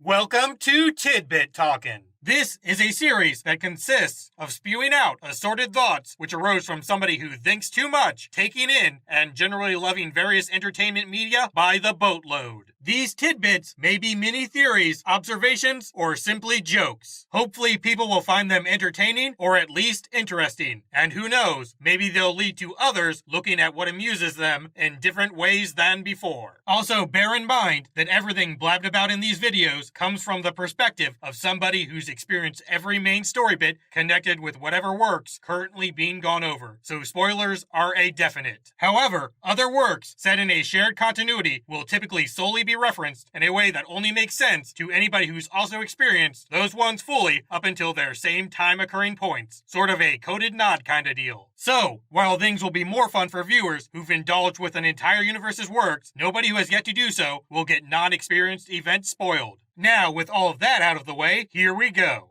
Welcome to Tidbit Talkin. This is a series that consists of spewing out assorted thoughts which arose from somebody who thinks too much, taking in, and generally loving various entertainment media by the boatload. These tidbits may be mini theories, observations, or simply jokes. Hopefully people will find them entertaining or at least interesting. And who knows, maybe they'll lead to others looking at what amuses them in different ways than before. Also, bear in mind that everything blabbed about in these videos comes from the perspective of somebody who's experienced every main story bit connected with whatever works currently being gone over. So spoilers are a definite. However, other works set in a shared continuity will typically solely be referenced in a way that only makes sense to anybody who's also experienced those ones fully up until their same time occurring points. Sort of a coded nod kind of deal. So, while things will be more fun for viewers who've indulged with an entire universe's works, nobody who has yet to do so will get non-experienced events spoiled. Now, with all of that out of the way, here we go.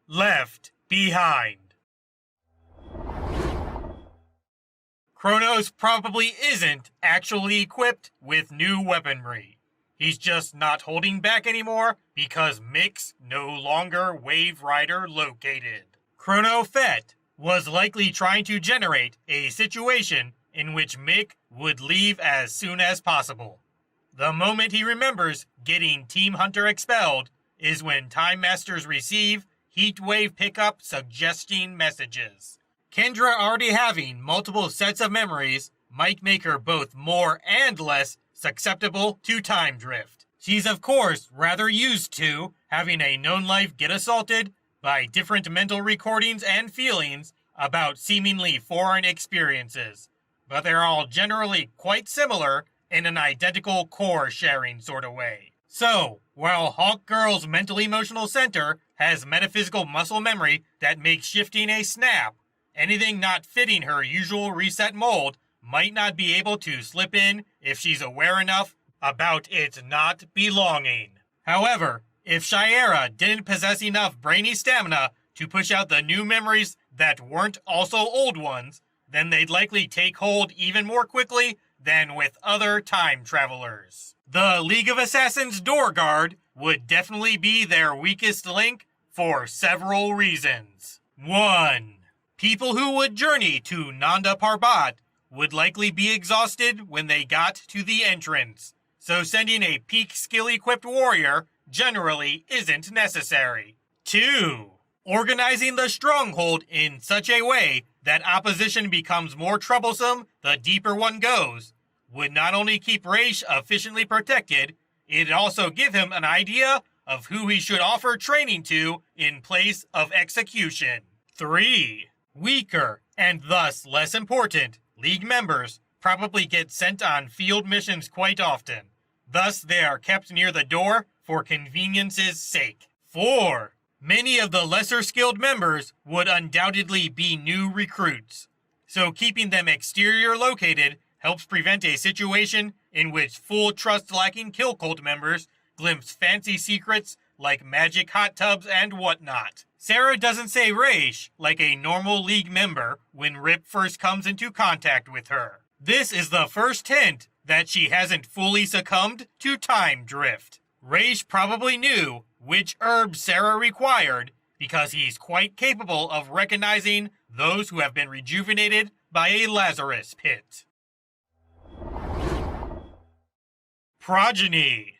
Left behind. Kronos probably isn't actually equipped with new weaponry. He's just not holding back anymore because Mick's no longer Wave Rider located. Chrono Fett was likely trying to generate a situation in which Mick would leave as soon as possible. The moment he remembers getting Team Hunter expelled is when Time Masters receive Heatwave pickup suggesting messages. Kendra already having multiple sets of memories might make her both more and less susceptible to time drift. She's of course rather used to having a known life get assaulted by different mental recordings and feelings about seemingly foreign experiences, but they're all generally quite similar in an identical core sharing sort of way. So, while Hawk Girl's mental-emotional center has metaphysical muscle memory that makes shifting a snap, anything not fitting her usual reset mold might not be able to slip in if she's aware enough about it not belonging. However, if Shiera didn't possess enough brainy stamina to push out the new memories that weren't also old ones, then they'd likely take hold even more quickly than with other time travelers. The League of Assassins door guard would definitely be their weakest link for several reasons. 1. People who would journey to Nanda Parbat would likely be exhausted when they got to the entrance, so sending a peak skill-equipped warrior generally isn't necessary. 2. Organizing the stronghold in such a way that opposition becomes more troublesome the deeper one goes would not only keep Raish efficiently protected, it'd also give him an idea of who he should offer training to in place of execution. 3. Weaker, and thus less important, League members probably get sent on field missions quite often. Thus, they are kept near the door for convenience's sake. 4. Many of the lesser skilled members would undoubtedly be new recruits, so keeping them exterior located helps prevent a situation in which full trust-lacking kill cult members glimpse fancy secrets like magic hot tubs and whatnot. Sarah doesn't say Raish like a normal League member when Rip first comes into contact with her. This is the first hint that she hasn't fully succumbed to time drift. Raish probably knew which herbs Sarah required because he's quite capable of recognizing those who have been rejuvenated by a Lazarus pit. Progeny.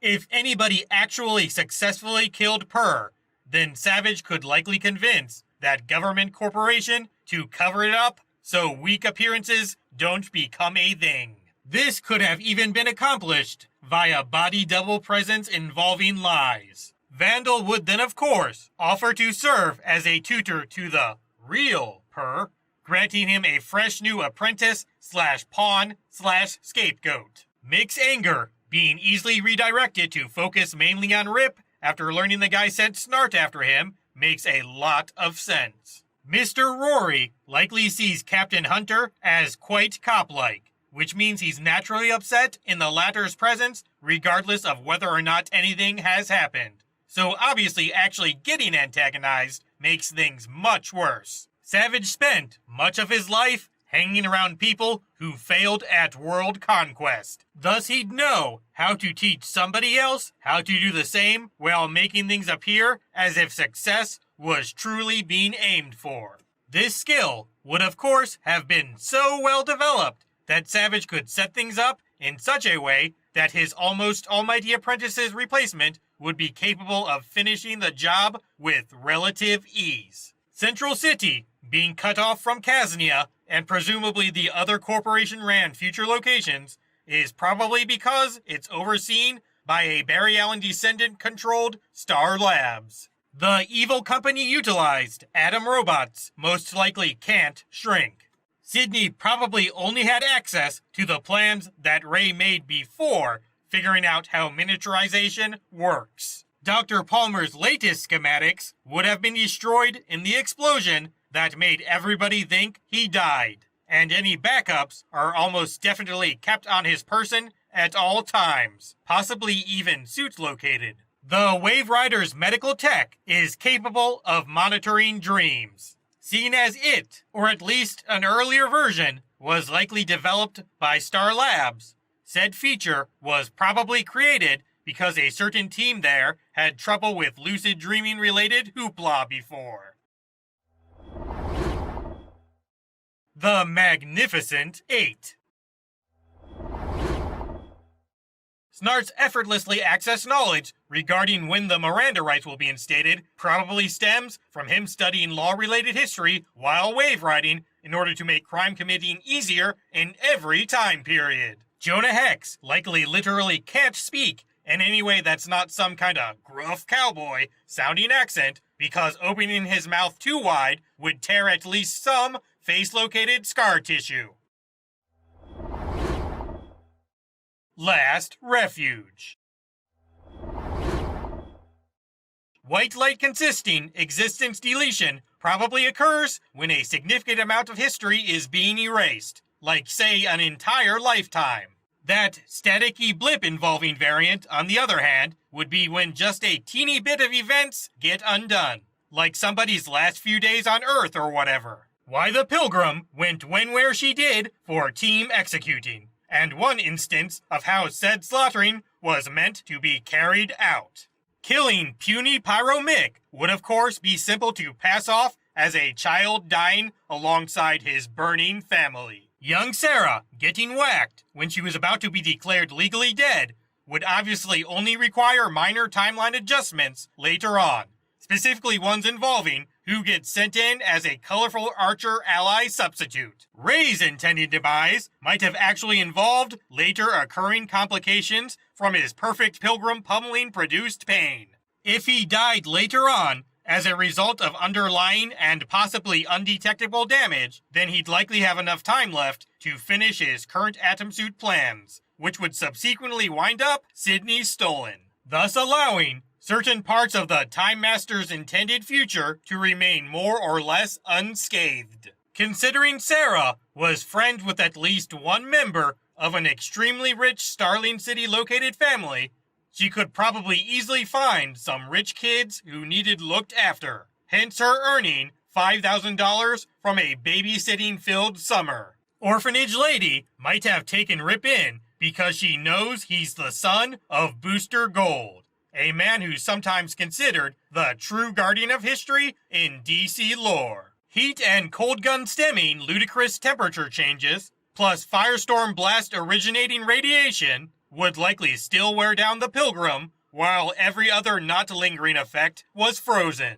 If anybody actually successfully killed Purr, then Savage could likely convince that government corporation to cover it up so weak appearances don't become a thing. This could have even been accomplished via body double presence involving lies. Vandal would then of course offer to serve as a tutor to the real Purr, granting him a fresh new apprentice/pawn/scapegoat. Mick's anger being easily redirected to focus mainly on Rip after learning the guy sent Snart after him makes a lot of sense. Mr. Rory likely sees Captain Hunter as quite cop-like, which means he's naturally upset in the latter's presence regardless of whether or not anything has happened. So obviously actually getting antagonized makes things much worse. Savage spent much of his life hanging around people who who failed at world conquest. Thus he'd know how to teach somebody else how to do the same while making things appear as if success was truly being aimed for. This skill would of course have been so well developed that Savage could set things up in such a way that his almost almighty apprentice's replacement would be capable of finishing the job with relative ease. Central City, being cut off from Kaznia, and presumably the other corporation-ran future locations, is probably because it's overseen by a Barry Allen descendant-controlled Star Labs. The evil company utilized Atom robots most likely can't shrink. Sydney probably only had access to the plans that Ray made before figuring out how miniaturization works. Dr. Palmer's latest schematics would have been destroyed in the explosion that made everybody think he died, and any backups are almost definitely kept on his person at all times, possibly even suits located. The Wave Rider's medical tech is capable of monitoring dreams, seeing as it, or at least an earlier version, was likely developed by Star Labs. Said feature was probably created because a certain team there had trouble with lucid dreaming related hoopla before. The Magnificent Eight. Snart's effortlessly accessed knowledge regarding when the Miranda rights will be instated probably stems from him studying law-related history while wave riding in order to make crime committing easier in every time period. Jonah Hex likely literally can't speak in any way that's not some kind of gruff cowboy sounding accent, because opening his mouth too wide would tear at least some face-located scar tissue. Last Refuge. White light consisting existence deletion probably occurs when a significant amount of history is being erased, like say an entire lifetime. That staticky blip involving variant, on the other hand, would be when just a teeny bit of events get undone, like somebody's last few days on Earth or whatever. Why the Pilgrim went when where she did for team executing, and one instance of how said slaughtering was meant to be carried out. Killing puny Pyro Mick would of course be simple to pass off as a child dying alongside his burning family. Young Sarah getting whacked when she was about to be declared legally dead would obviously only require minor timeline adjustments later on, specifically ones involving who gets sent in as a colorful archer ally substitute. Ray's intended demise might have actually involved later occurring complications from his perfect Pilgrim pummeling produced pain. If he died later on as a result of underlying and possibly undetectable damage, then he'd likely have enough time left to finish his current atom suit plans, which would subsequently wind up Sydney stolen, thus allowing certain parts of the Time Master's intended future to remain more or less unscathed. Considering Sarah was friends with at least one member of an extremely rich Starling City located family, she could probably easily find some rich kids who needed looked after, hence her earning $5,000 from a babysitting-filled summer. Orphanage Lady might have taken Rip in because she knows he's the son of Booster Gold, a man who's sometimes considered the true guardian of history in DC lore. Heat and cold gun stemming ludicrous temperature changes, plus firestorm blast originating radiation, would likely still wear down the Pilgrim, while every other not lingering effect was frozen.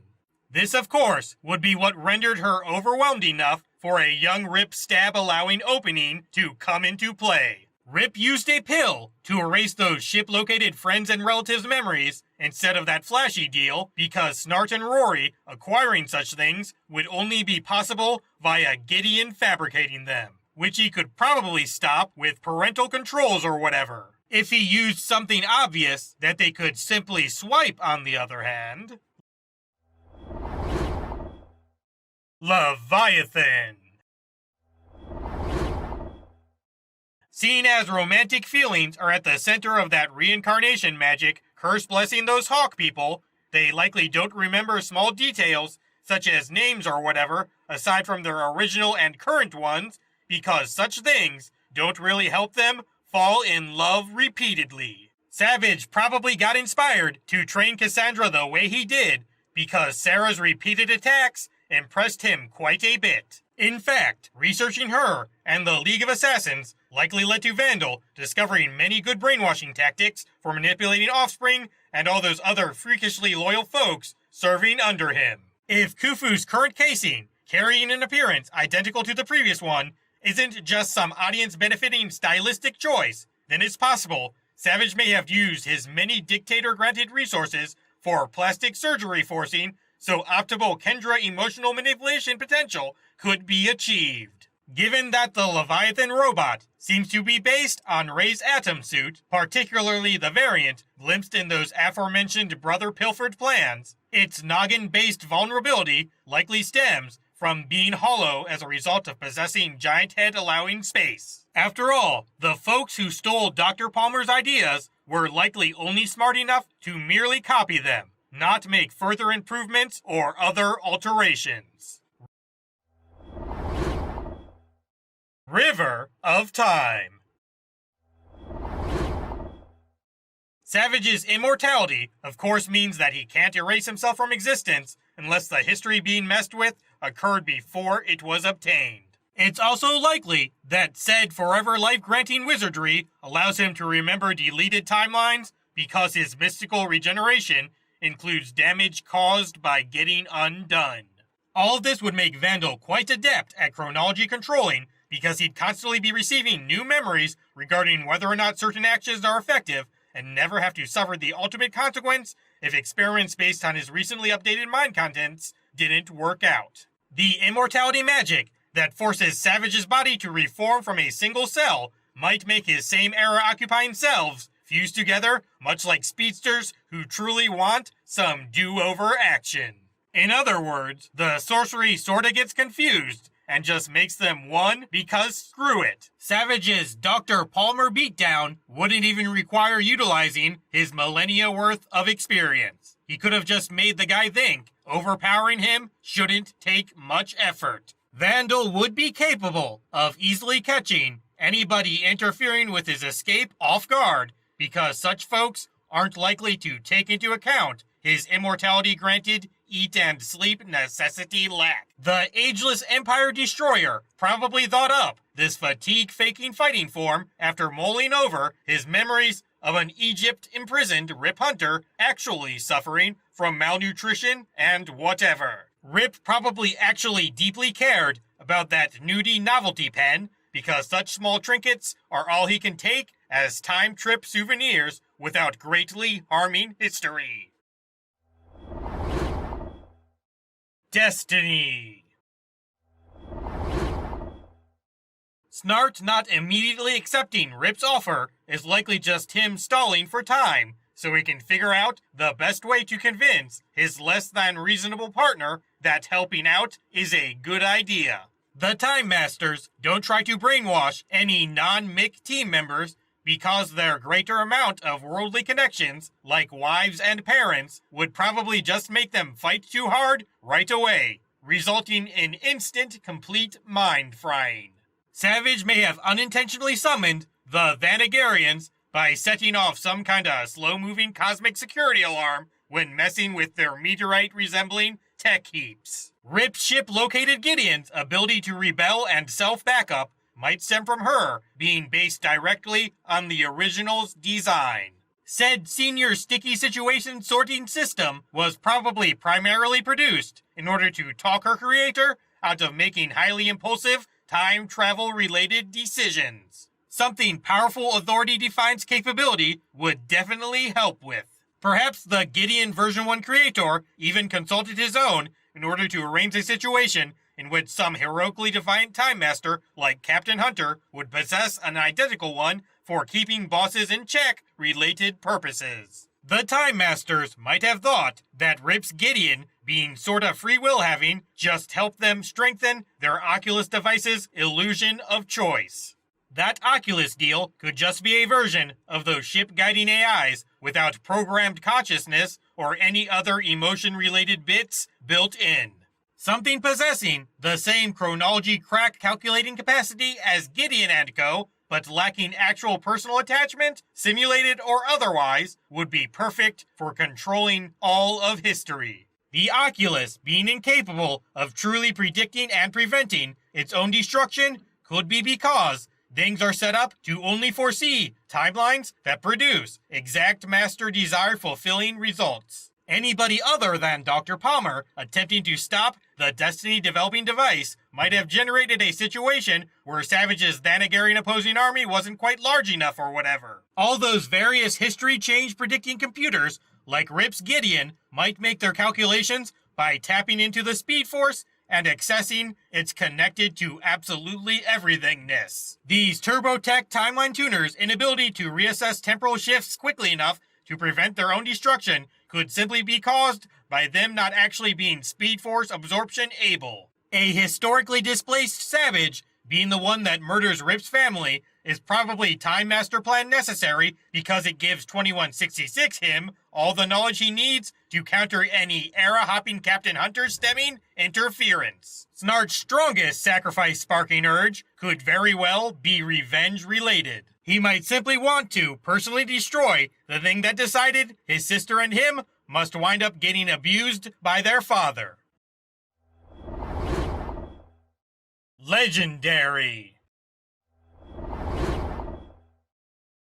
This, of course, would be what rendered her overwhelmed enough for a young Rip stab-allowing opening to come into play. Rip used a pill to erase those ship-located friends and relatives' memories instead of that flashy deal because Snart and Rory acquiring such things would only be possible via Gideon fabricating them, which he could probably stop with parental controls or whatever. If he used something obvious that they could simply swipe, on the other hand. Leviathan. Seeing as romantic feelings are at the center of that reincarnation magic curse blessing those hawk people, they likely don't remember small details such as names or whatever aside from their original and current ones, because such things don't really help them fall in love repeatedly. Savage probably got inspired to train Cassandra the way he did because Sarah's repeated attacks impressed him quite a bit. In fact, researching her and the League of Assassins likely led to Vandal discovering many good brainwashing tactics for manipulating offspring and all those other freakishly loyal folks serving under him. If Khufu's current casing, carrying an appearance identical to the previous one, isn't just some audience-benefiting stylistic choice, then it's possible Savage may have used his many dictator-granted resources for plastic surgery forcing so optimal Kendra emotional manipulation potential could be achieved. Given that the Leviathan robot seems to be based on Ray's atom suit, particularly the variant glimpsed in those aforementioned Brother Pilford plans, its noggin-based vulnerability likely stems from being hollow as a result of possessing giant head allowing space. After all, the folks who stole Dr. Palmer's ideas were likely only smart enough to merely copy them, not make further improvements or other alterations. River of Time. Savage's immortality, of course, means that he can't erase himself from existence unless the history being messed with occurred before it was obtained. It's also likely that said forever life-granting wizardry allows him to remember deleted timelines because his mystical regeneration includes damage caused by getting undone. All of this would make Vandal quite adept at chronology controlling because he'd constantly be receiving new memories regarding whether or not certain actions are effective and never have to suffer the ultimate consequence if experiments based on his recently updated mind contents didn't work out. The immortality magic that forces Savage's body to reform from a single cell might make his same era-occupying selves fuse together, much like speedsters who truly want some do-over action. In other words, the sorcery sorta gets confused and just makes them one because screw it. Savage's Dr. Palmer beatdown wouldn't even require utilizing his millennia worth of experience. He could have just made the guy think. Overpowering him shouldn't take much effort. Vandal would be capable of easily catching anybody interfering with his escape off guard because such folks aren't likely to take into account his immortality-granted eat and sleep necessity lack. The ageless Empire Destroyer probably thought up this fatigue-faking fighting form after mulling over his memories of an Egypt-imprisoned Rip Hunter actually suffering from malnutrition and whatever. Rip probably actually deeply cared about that nudie novelty pen because such small trinkets are all he can take as time trip souvenirs without greatly harming history. Destiny. Snart not immediately accepting Rip's offer is likely just him stalling for time, so he can figure out the best way to convince his less than reasonable partner that helping out is a good idea. The Time Masters don't try to brainwash any non-Mick team members because their greater amount of worldly connections, like wives and parents, would probably just make them fight too hard right away, resulting in instant, complete mind frying. Savage may have unintentionally summoned the Vanagarians by setting off some kinda slow-moving cosmic security alarm when messing with their meteorite-resembling tech heaps. Rip's ship located Gideon's ability to rebel and self-backup might stem from her being based directly on the original's design. Said senior sticky situation sorting system was probably primarily produced in order to talk her creator out of making highly impulsive, time travel-related decisions. Something powerful Authority Defiance capability would definitely help with. Perhaps the Gideon version 1 creator even consulted his own in order to arrange a situation in which some heroically defiant Time Master like Captain Hunter would possess an identical one for keeping bosses in check related purposes. The Time Masters might have thought that Rip's Gideon being sorta free will having just helped them strengthen their Oculus device's illusion of choice. That Oculus deal could just be a version of those ship-guiding AIs without programmed consciousness or any other emotion-related bits built in. Something possessing the same chronology crack calculating capacity as Gideon and Co., but lacking actual personal attachment, simulated or otherwise, would be perfect for controlling all of history. The Oculus, being incapable of truly predicting and preventing its own destruction, could be because things are set up to only foresee timelines that produce exact master desire fulfilling results. Anybody other than Dr. Palmer attempting to stop the Destiny developing device might have generated a situation where Savage's Thanagarian opposing army wasn't quite large enough or whatever. All those various history change predicting computers, like Rip's Gideon, might make their calculations by tapping into the Speed Force and accessing its connected to absolutely everythingness. These Turbotech timeline tuners' inability to reassess temporal shifts quickly enough to prevent their own destruction could simply be caused by them not actually being Speed Force absorption able. A historically displaced Savage, being the one that murders Rip's family, is probably Time Master Plan necessary because it gives 2166 him all the knowledge he needs to counter any era-hopping Captain Hunter stemming interference. Snarch's strongest sacrifice-sparking urge could very well be revenge-related. He might simply want to personally destroy the thing that decided his sister and him must wind up getting abused by their father. Legendary.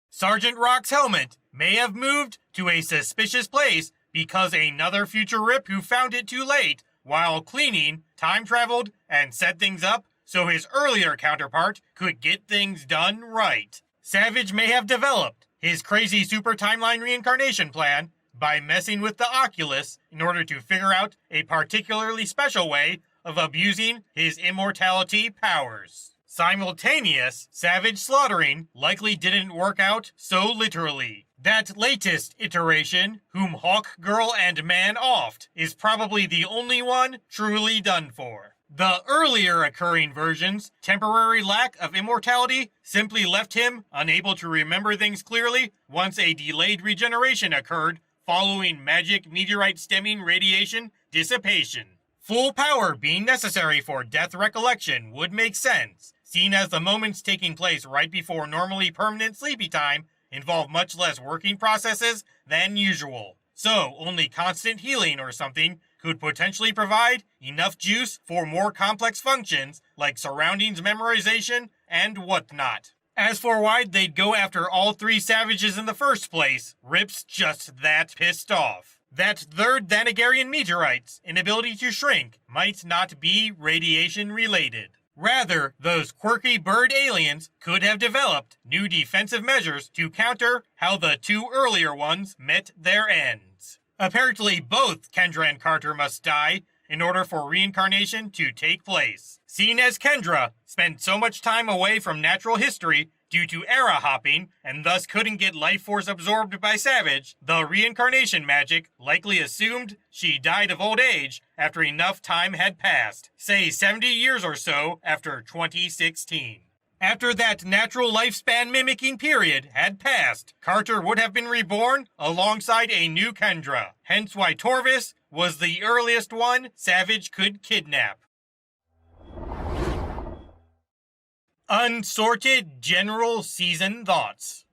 Sergeant Rock's helmet may have moved to a suspicious place because another future Rip who found it too late while cleaning time-traveled and set things up so his earlier counterpart could get things done right. Savage may have developed his crazy super timeline reincarnation plan by messing with the Oculus in order to figure out a particularly special way of abusing his immortality powers. Simultaneous Savage slaughtering likely didn't work out so literally. That latest iteration, whom Hawk Girl and Man offed, is probably the only one truly done for. The earlier occurring versions' temporary lack of immortality simply left him unable to remember things clearly once a delayed regeneration occurred following magic meteorite stemming radiation dissipation. Full power being necessary for death recollection would make sense, seeing as the moments taking place right before normally permanent sleepy time involve much less working processes than usual. So only constant healing or something could potentially provide enough juice for more complex functions like surroundings memorization and whatnot. As for why they'd go after all three Savages in the first place, Rip's just that pissed off. That third Thanagarian meteorite's inability to shrink might not be radiation related. Rather, those quirky bird aliens could have developed new defensive measures to counter how the two earlier ones met their ends. Apparently, both Kendra and Carter must die in order for reincarnation to take place. Seeing as Kendra spent so much time away from natural history due to era hopping and thus couldn't get life force absorbed by Savage, the reincarnation magic likely assumed she died of old age after enough time had passed, say 70 years or so after 2016. After that natural lifespan mimicking period had passed, Carter would have been reborn alongside a new Kendra, hence why Torvis was the earliest one Savage could kidnap. Unsorted General Season Thoughts.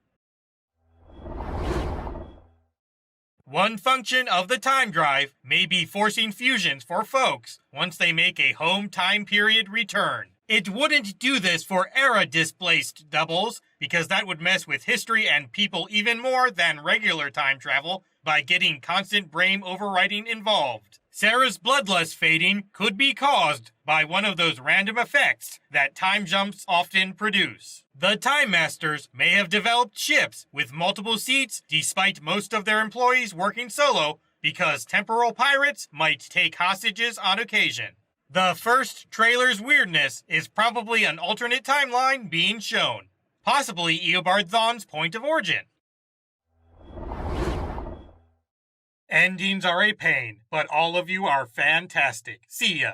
One function of the time drive may be forcing fusions for folks once they make a home time period return. It wouldn't do this for era-displaced doubles, because that would mess with history and people even more than regular time travel by getting constant brain overwriting involved. Sarah's bloodlust fading could be caused by one of those random effects that time jumps often produce. The Time Masters may have developed ships with multiple seats despite most of their employees working solo, because temporal pirates might take hostages on occasion. The first trailer's weirdness is probably an alternate timeline being shown, possibly Eobard Thawne's point of origin. Endings are a pain, but all of you are fantastic. See ya.